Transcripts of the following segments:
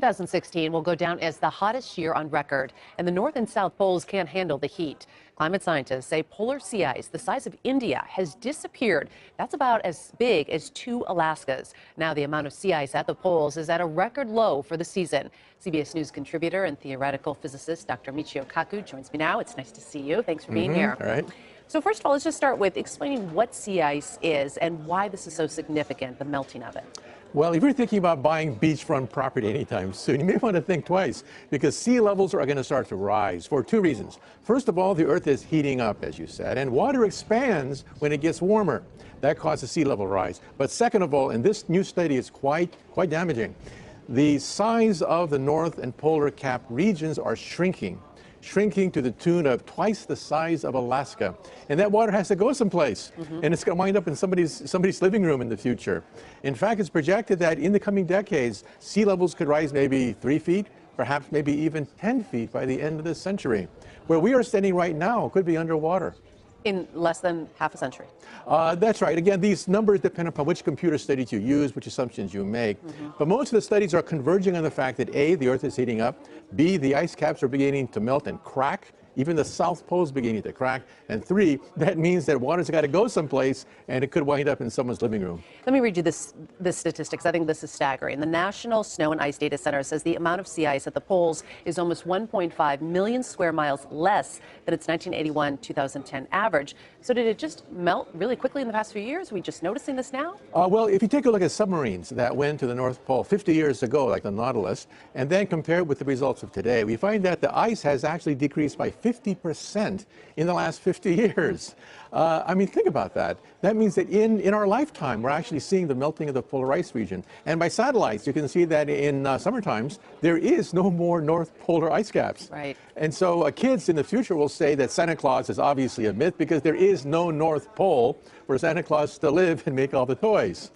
2016 will go down as the hottest year on record, and the North and South poles can't handle the heat. Climate scientists say polar sea ice the size of India has disappeared. That's about as big as 2 Alaskas. Now the amount of sea ice at the poles is at a record low for the season. CBS News contributor and theoretical physicist Dr. Michio Kaku joins me now. It's nice to see you. Thanks for being here. All right. So first of all, let's just start with explaining what sea ice is and why this is so significant, the melting of it. Well, if you're thinking about buying beachfront property anytime soon, you may want to think twice because sea levels are going to start to rise for 2 reasons. First of all, the Earth is heating up, as you said, and water expands when it gets warmer. That causes sea level rise. But second of all, and this new study is quite damaging, the size of the north and polar cap regions are shrinking to the tune of twice the size of Alaska. And that water has to go someplace. And it's going to wind up in somebody's living room in the future. In fact, it's projected that in the coming decades, sea levels could rise maybe 3 feet, perhaps maybe even 10 feet by the end of this century. Where we are standing right now could be underwater. In less than half a century. That's right. Again, these numbers depend upon which computer studies you use, which assumptions you make. But most of the studies are converging on the fact that A, the Earth is heating up, B, the ice caps are beginning to melt and crack, even the South Pole is beginning to crack, and 3, that means that water's got to go someplace, and it could wind up in someone's living room. Let me read you this statistics. I think this is staggering. The National Snow and Ice Data Center says the amount of sea ice at the poles is almost 1.5 million square miles less than its 1981-2010 average. So did it just melt really quickly in the past few years? Are we just noticing this now? Well, if you take a look at submarines that went to the North Pole 50 years ago, like the Nautilus, and then compare it with the results of today, we find that the ice has actually decreased by 50% in the last 50 years. I mean, think about that. That means that in our lifetime, we're actually seeing the melting of the polar ice region. And by satellites, you can see that in summer times, there is no more North Polar ice caps. Right. And so kids in the future will say that Santa Claus is obviously a myth because there is no North Pole for Santa Claus to live and make all the toys.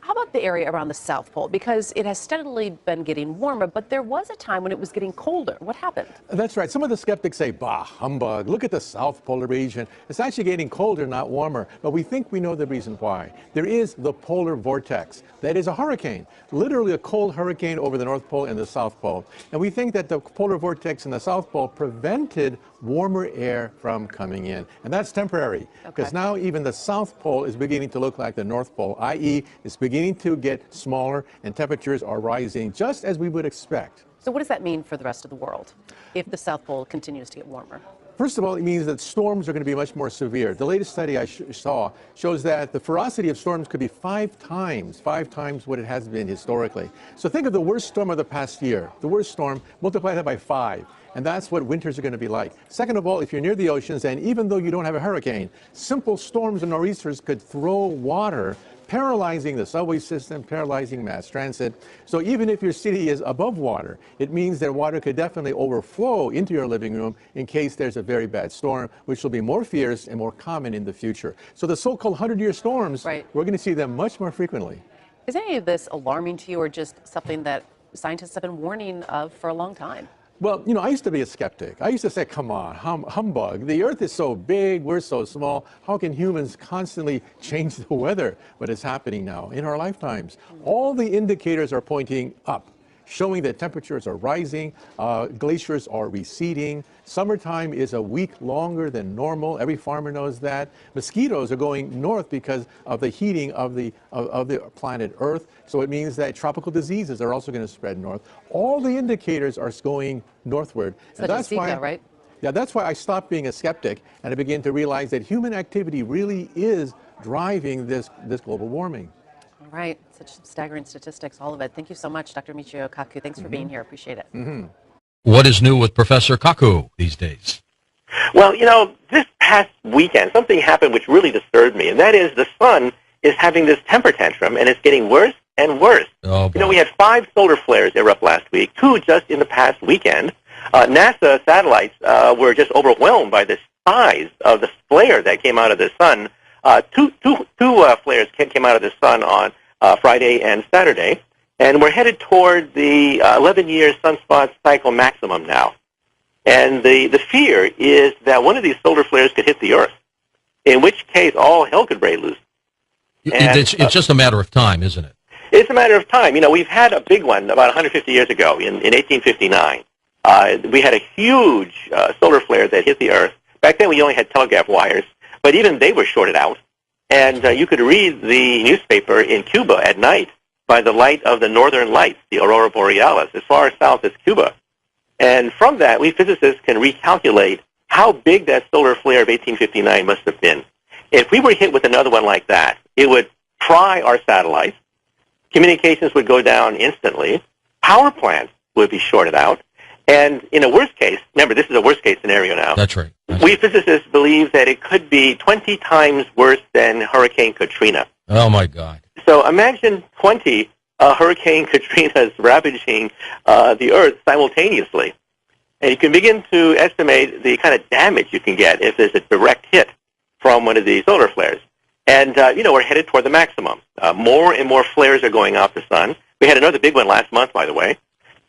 How about the area around the South Pole? Because it has steadily been getting warmer, but there was a time when it was getting colder. What happened? That's right. Some of the skeptics say, bah, humbug. Look at the South Polar region. It's actually getting colder, not warmer. But we think we know the reason why. There is the polar vortex. That is a hurricane, literally a cold hurricane over the North Pole and the South Pole. And we think that the polar vortex in the South Pole prevented warmer air from coming in. And that's temporary, because now even the South Pole is beginning to look like the North Pole, i.e. it's beginning to get smaller and temperatures are rising just as we would expect. So what does that mean for the rest of the world if the South Pole continues to get warmer? First of all, it means that storms are going to be much more severe. The latest study I saw shows that the ferocity of storms could be 5 times what it has been historically. So think of the worst storm of the past year. The worst storm, multiply that by 5. And that's what winters are going to be like. Second of all, if you're near the oceans, and even though you don't have a hurricane, simple storms and nor'easters could throw water, paralyzing the subway system, paralyzing mass transit. So even if your city is above water, it means that water could definitely overflow into your living room in case there's a very bad storm, which will be more fierce and more common in the future. So the so-called 100-year storms, we're going to see them much more frequently. Is any of this alarming to you or just something that scientists have been warning of for a long time? Well, you know, I used to be a skeptic. I used to say, come on, humbug. The Earth is so big, we're so small. How can humans constantly change the weather? But it's happening now in our lifetimes. All the indicators are pointing up, showing that temperatures are rising, glaciers are receding. Summertime is a week longer than normal. Every farmer knows that. Mosquitoes are going north because of the heating of the planet Earth. So it means that tropical diseases are also going to spread north. All the indicators are going northward. Such and that's why, right? Yeah, that's why I stopped being a skeptic and I began to realize that human activity really is driving this global warming. All right, such staggering statistics, all of it. Thank you so much, Dr. Michio Kaku. Thanks for being here. Appreciate it. What is new with Professor Kaku these days? Well, you know, this past weekend, something happened which really disturbed me, and that is the sun is having this temper tantrum, and it's getting worse and worse. Oh, you know, we had 5 solar flares erupt last week, 2 just in the past weekend. NASA satellites were just overwhelmed by the size of the flare that came out of the sun. Two flares came out of the sun on Friday and Saturday, and we're headed toward the 11-year sunspot cycle maximum now. And the fear is that one of these solar flares could hit the Earth, in which case all hell could break loose. It's just a matter of time, isn't it? It's a matter of time. We've had a big one about 150 years ago in 1859. We had a huge solar flare that hit the Earth. Back then, we only had telegraph wires, but even they were shorted out. And you could read the newspaper in Cuba at night by the light of the northern lights, the aurora borealis, as far south as Cuba. And from that, we physicists can recalculate how big that solar flare of 1859 must have been. If we were hit with another one like that, it would fry our satellites. Communications would go down instantly. Power plants would be shorted out. And in a worst case, remember, this is a worst case scenario now. That's right. We physicists believe that it could be 20 times worse than Hurricane Katrina. Oh, my God. So imagine 20 Hurricane Katrinas ravaging the Earth simultaneously. And you can begin to estimate the kind of damage you can get if there's a direct hit from one of these solar flares. And, we're headed toward the maximum. More and more flares are going off the sun. We had another big one last month, by the way.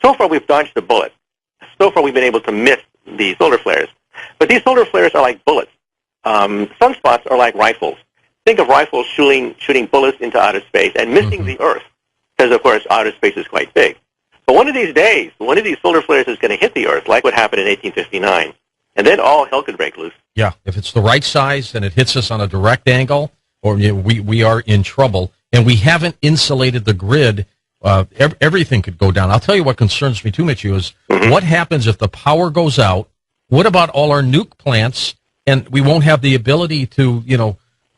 So far, we've dodged the bullet. So far, we've been able to miss the solar flares. But these solar flares are like bullets. Sunspots are like rifles. Think of rifles shooting bullets into outer space and missing the Earth, because, of course, outer space is quite big. But one of these days, one of these solar flares is going to hit the Earth, like what happened in 1859, and then all hell could break loose. Yeah, if it's the right size and it hits us on a direct angle, or we are in trouble, and we haven't insulated the grid. Everything could go down. I'll tell you what concerns me too, Mitchell, is what happens if the power goes out? What about all our nuke plants? And we won't have the ability to,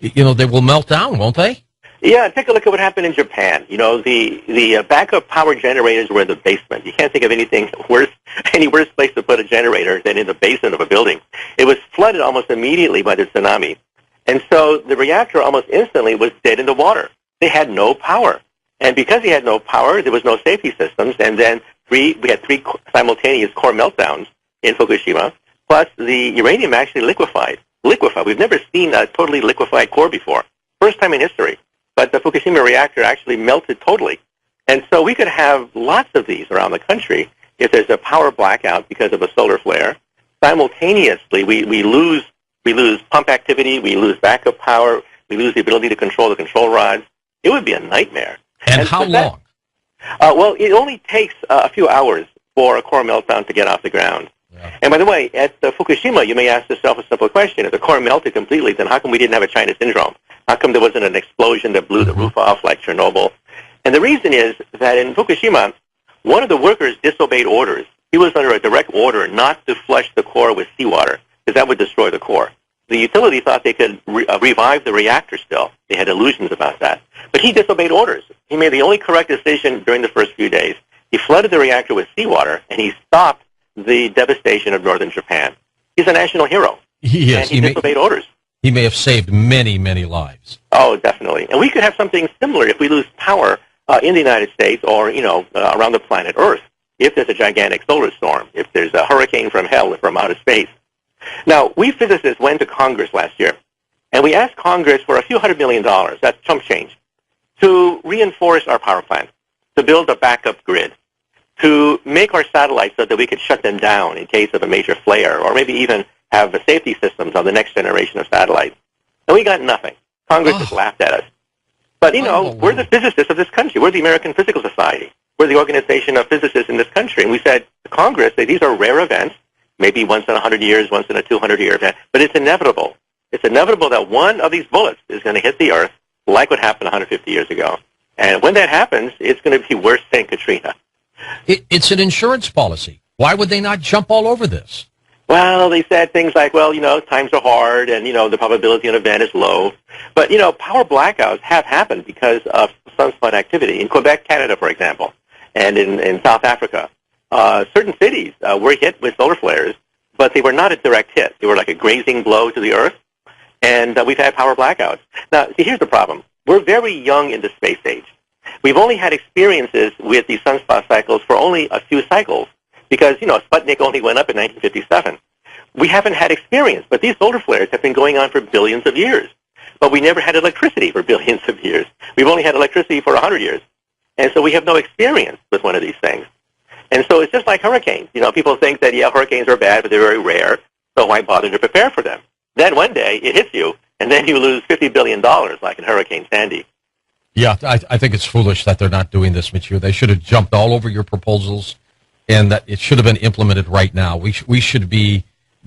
they will melt down, won't they? Yeah, take a look at what happened in Japan. The backup power generators were in the basement. You can't think of any worse place to put a generator than in the basement of a building. It was flooded almost immediately by the tsunami. And so the reactor almost instantly was dead in the water. They had no power. And because they had no power, there was no safety systems. And then we had three simultaneous core meltdowns in Fukushima, plus the uranium actually liquefied. We've never seen a totally liquefied core before. First time in history. But the Fukushima reactor actually melted totally. And so we could have lots of these around the country if there's a power blackout because of a solar flare. Simultaneously, we lose pump activity, we lose backup power, we lose the ability to control the control rods. It would be a nightmare. And how long? Well, it only takes a few hours for a core meltdown to get off the ground. Yeah. And by the way, at Fukushima, you may ask yourself a simple question. If the core melted completely, then how come we didn't have a China syndrome? How come there wasn't an explosion that blew the roof off like Chernobyl? And the reason is that in Fukushima, one of the workers disobeyed orders. He was under a direct order not to flush the core with seawater, because that would destroy the core. The utility thought they could revive the reactor still. They had illusions about that. But he disobeyed orders. He made the only correct decision during the first few days. He flooded the reactor with seawater, and he stopped the devastation of northern Japan. He's a national hero. He is. And he disobeyed orders. He may have saved many, many lives. Oh, definitely. And we could have something similar if we lose power in the United States or, around the planet Earth, if there's a gigantic solar storm, if there's a hurricane from hell from outer space. Now, we physicists went to Congress last year, and we asked Congress for a few $100 million, that's chump change, to reinforce our power plants, to build a backup grid, to make our satellites so that we could shut them down in case of a major flare, or maybe even have safety systems on the next generation of satellites. And we got nothing. Congress just laughed at us. But, we're the physicists of this country. We're the American Physical Society. We're the organization of physicists in this country. And we said to Congress that these are rare events, maybe once in 100 years, once in a 200-year event, but it's inevitable. It's inevitable that one of these bullets is going to hit the Earth like what happened 150 years ago. And when that happens, it's going to be worse than Katrina. It's an insurance policy. Why would they not jump all over this? Well, they said things like, times are hard and, the probability of an event is low. But, power blackouts have happened because of sunspot activity. In Quebec, Canada, for example, and in South Africa, certain cities were hit with solar flares, but they were not a direct hit. They were like a grazing blow to the Earth, and we've had power blackouts. Now, see, here's the problem. We're very young in the space age. We've only had experiences with these sunspot cycles for only a few cycles because, Sputnik only went up in 1957. We haven't had experience, but these solar flares have been going on for billions of years. But we never had electricity for billions of years. We've only had electricity for 100 years. And so we have no experience with one of these things. And so it's just like hurricanes. People think that, hurricanes are bad, but they're very rare, so why bother to prepare for them? Then one day it hits you, and then you lose $50 billion like in Hurricane Sandy. Yeah, I think it's foolish that they're not doing this, Mitchell. They should have jumped all over your proposals, and that it should have been implemented right now. We should be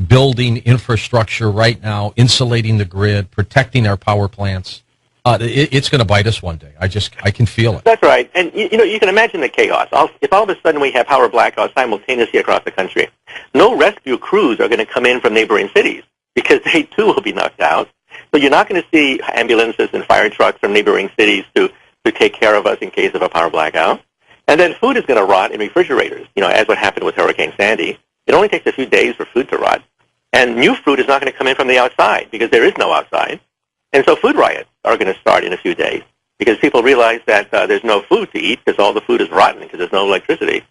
building infrastructure right now, insulating the grid, protecting our power plants. It's going to bite us one day. I can feel it. That's right. And, you can imagine the chaos. If all of a sudden we have power blackouts simultaneously across the country, no rescue crews are going to come in from neighboring cities because they, too, will be knocked out. So you're not going to see ambulances and fire trucks from neighboring cities to take care of us in case of a power blackout. And then food is going to rot in refrigerators, as what happened with Hurricane Sandy. It only takes a few days for food to rot. And new food is not going to come in from the outside because there is no outside. And so food riots are going to start in a few days because people realize that there's no food to eat because all the food is rotten because there's no electricity.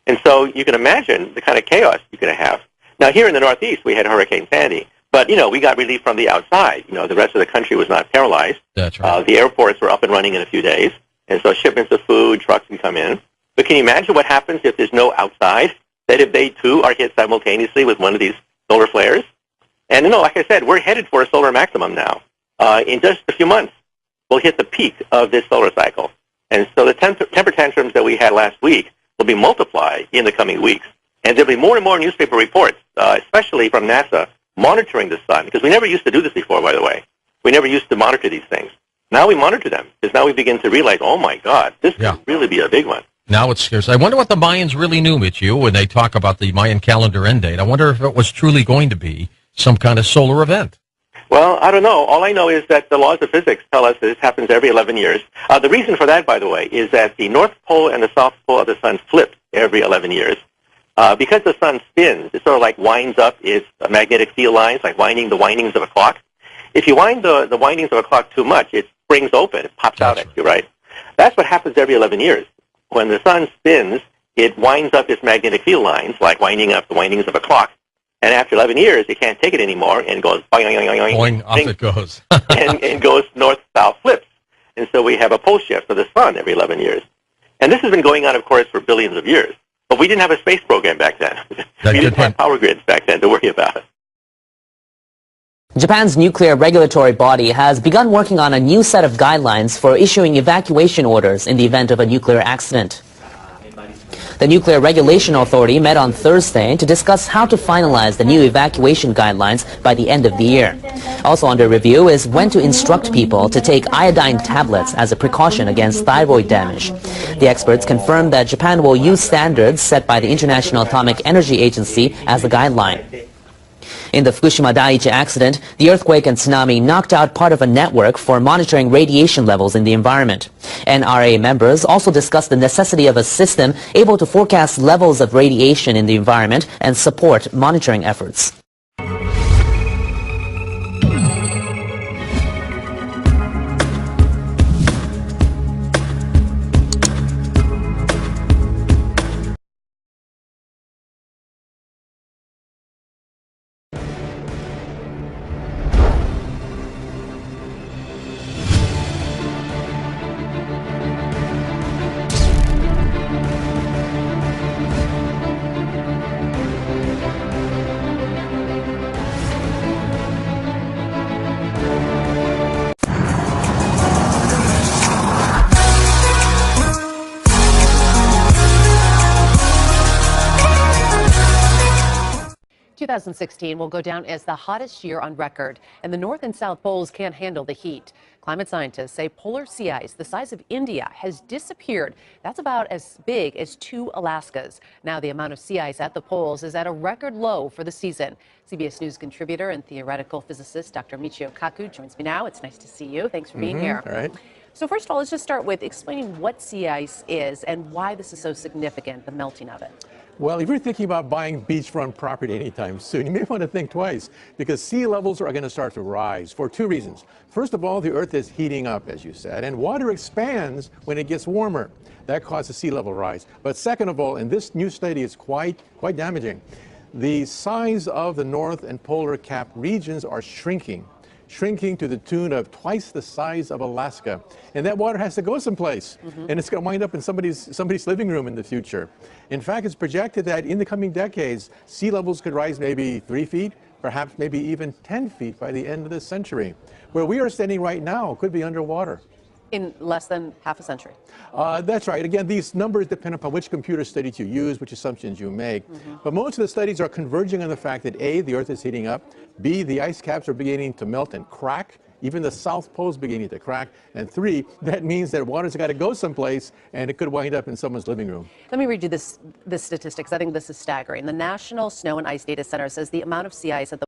And so you can imagine the kind of chaos you're going to have. Now, here in the Northeast, we had Hurricane Sandy. But, we got relief from the outside. The rest of the country was not paralyzed. That's right. The airports were up and running in a few days. And so shipments of food, trucks can come in. But can you imagine what happens if there's no outside? That if they, too, are hit simultaneously with one of these solar flares? And, like I said, we're headed for a solar maximum now. In just a few months, we'll hit the peak of this solar cycle. And so the temper tantrums that we had last week will be multiplied in the coming weeks. And there'll be more and more newspaper reports, especially from NASA, monitoring the sun, because we never used to do this before, by the way. We never used to monitor these things. Now we monitor them, because now we begin to realize, oh my God, this could really be a big one. Now it scares. I wonder what the Mayans really knew, Mitchell, when they talk about the Mayan calendar end date. I wonder if it was truly going to be some kind of solar event. Well, I don't know. All I know is that the laws of physics tell us that this happens every 11 years. The reason for that, by the way, is that the North Pole and the South Pole of the sun flip every 11 years. Because the sun spins, it sort of like winds up its magnetic field lines, like winding the windings of a clock. If you wind the windings of a clock too much, it springs open. It pops out at you, right? That's what happens every 11 years. When the sun spins, it winds up its magnetic field lines, like winding up the windings of a clock. And after 11 years, it can't take it anymore and goes boing, boing, boing, Boing, off it goes. and goes north-south flips. And so we have a pole shift of the sun every 11 years. And this has been going on, of course, for billions of years. But we didn't have a space program back then. We didn't have power grids back then to worry about. Japan's nuclear regulatory body has begun working on a new set of guidelines for issuing evacuation orders in the event of a nuclear accident. The Nuclear Regulation Authority met on Thursday to discuss how to finalize the new evacuation guidelines by the end of the year. Also under review is when to instruct people to take iodine tablets as a precaution against thyroid damage. The experts confirmed that Japan will use standards set by the International Atomic Energy Agency as the guideline. In the Fukushima Daiichi accident, the earthquake and tsunami knocked out part of a network for monitoring radiation levels in the environment. NRA members also discussed the necessity of a system able to forecast levels of radiation in the environment and support monitoring efforts. Two 2016 will go down as the hottest year on record, and the North and South Poles can't handle the heat. Climate scientists say polar sea ice the size of India has disappeared. That's about as big as 2 Alaskas. Now the amount of sea ice at the poles is at a record low for the season. CBS News contributor and theoretical physicist Dr. Michio Kaku joins me now. It's nice to see you. Thanks for being here. All right. So first of all, let's just start with explaining what sea ice is and why this is so significant, the melting of it. Well, if you're thinking about buying beachfront property anytime soon, you may want to think twice, because sea levels are going to start to rise for 2 reasons. First of all, the Earth is heating up, as you said, and water expands when it gets warmer. That causes sea level rise. But second of all, and this new study is quite damaging, the size of the North and polar cap regions are shrinking to the tune of twice the size of Alaska. And that water has to go someplace. And it's going to wind up in somebody's living room in the future. In fact, it's projected that in the coming decades, sea levels could rise maybe 3 feet, perhaps maybe even 10 feet by the end of this century. Where we are standing right now could be underwater. in less than half a century. That's right. Again, these numbers depend upon which computer studies you use, which assumptions you make. But most of the studies are converging on the fact that A, the Earth is heating up, B, the ice caps are beginning to melt and crack, even the South Pole is beginning to crack, and 3, that means that water's got to go someplace, and it could wind up in someone's living room. Let me read you this statistics. I think this is staggering. The National Snow and Ice Data Center says the amount of sea ice at the